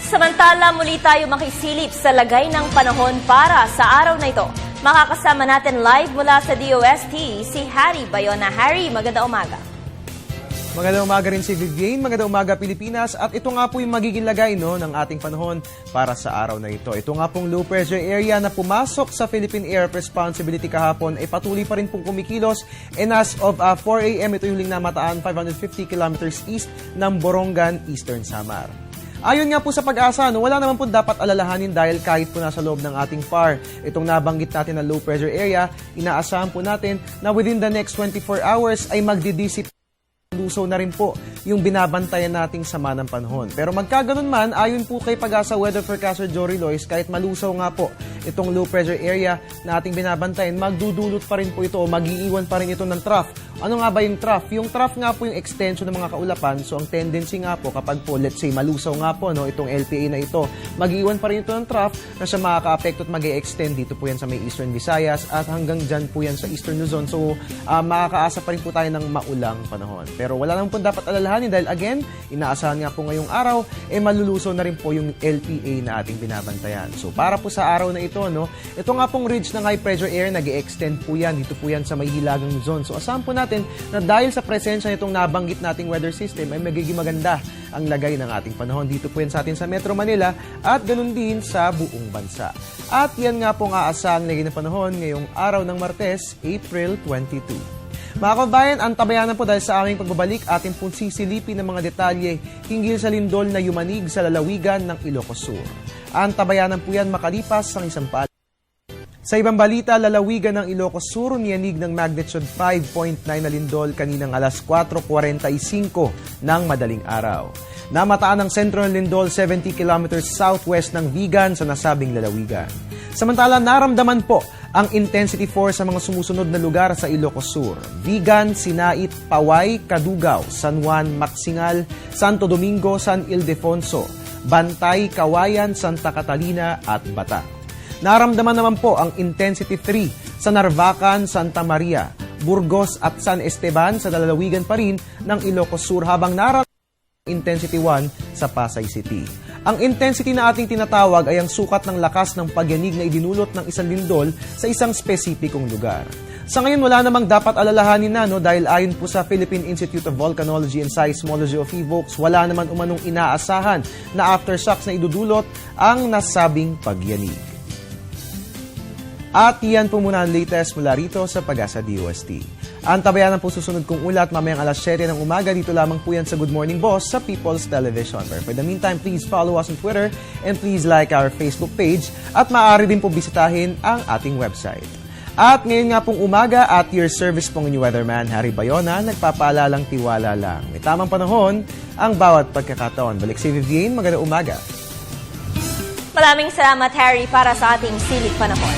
Samantala, muli tayo makisilip sa lagay ng panahon para sa araw na ito. Makakasama natin live mula sa DOST si Harry Bayona. Harry, magandang umaga. Magandang umaga rin si Vivienne, magandang umaga Pilipinas, at ito nga po yung magiging lagay ng ating panahon para sa araw na ito. Ito nga pong low pressure area na pumasok sa Philippine Area of Responsibility kahapon ay patuloy pa rin pong kumikilos, and as of 4 a.m. ito yung huling namataan 550 kilometers east ng Borongan, Eastern Samar. Ayon nga po sa Pag-asa, wala naman po dapat alalahanin dahil kahit po nasa loob ng ating FAR, itong nabanggit natin na low pressure area, inaasahan po natin na within the next 24 hours ay magdidisip luso na rin po yung binabantayan nating sama ng panahon. Pero magkaganon man, ayon po kay Pag-asa Weather Forecaster Jory Lois, kahit malusaw nga po itong low pressure area na ating binabantayan, magdudulot pa rin po ito o mag-iiwan pa rin ito ng trough. Ano nga ba yung trough? Yung trough nga po yung extension ng mga kaulapan. So ang tendency nga po kapag po, let's say, malusaw nga po itong LPA na ito, mag-iwan pa rin ito ng trough na siya makaka-apekto at mag-e-extend dito po yan sa may Eastern Visayas at hanggang dyan po yan sa Eastern Luzon. So makakaasa pa rin po tayo ng maulang panahon. Pero wala naman po dapat alalahanin dahil again, inaasahan nga po ngayong araw, malulusaw na rin po yung LPA na ating binabantayan. So para po sa araw na ito, ito nga pong ridge ng high pressure air, nag-e-extend po yan, dito po yan sa may hilagang Luzon. So asahan po natin na dahil sa presensya nitong nabanggit nating weather system, ay magiging maganda ang lagay ng ating panahon. Dito po yan sa atin sa Metro Manila at ganun din sa buong bansa. At yan nga pong aasahang lagay ng panahon ngayong araw ng Martes, April 22. Mga kabayan, antabayanan po dahil sa aming pagbabalik, ating pong sisilipin ng mga detalye hinggil sa lindol na yumanig sa lalawigan ng Ilocos Sur. Antabayanan po yan makalipas ang isang pala. Sa ibang balita, lalawigan ng Ilocos Sur, niyanig ng magnitude 5.9 na lindol kaninang alas 4:45 ng madaling araw. Namataan ng sentro ng lindol 70 kilometers southwest ng Vigan sa nasabing lalawigan. Samantala, naramdaman po ang intensity force sa mga sumusunod na lugar sa Ilocos Sur: Vigan, Sinait, Paway, Kadugao, San Juan, Maxingal, Santo Domingo, San Ildefonso, Bantay, Kawayan, Santa Catalina at Bata. Naramdaman naman po ang intensity 3 sa Narvacan, Santa Maria, Burgos at San Esteban sa lalawigan pa rin ng Ilocos Sur, habang naramdaman ang intensity 1 sa Pasay City. Ang intensity na ating tinatawag ay ang sukat ng lakas ng pagyanig na idinulot ng isang lindol sa isang spesipikong lugar. Sa ngayon, wala namang dapat alalahanin na dahil ayon po sa Philippine Institute of Volcanology and Seismology of PHIVOLCS, wala naman umanong inaasahan na aftershocks na idudulot ang nasabing pagyanig. At yan po muna ang latest mula rito sa Pag-asa DOST. Antabayanan po susunod kong ulat mamayang alas 7 ng umaga. Dito lamang po yan sa Good Morning Boss sa People's Television. But for the meantime, please follow us on Twitter and please like our Facebook page at maaari din po bisitahin ang ating website. At ngayon nga pong umaga, at your service pong inyong weatherman, Harry Bayona, nagpapaalalang tiwala lang. May tamang panahon ang bawat pagkakataon. Balik si Vivienne, magandang umaga. Maraming salamat, Harry, para sa ating silip panahon.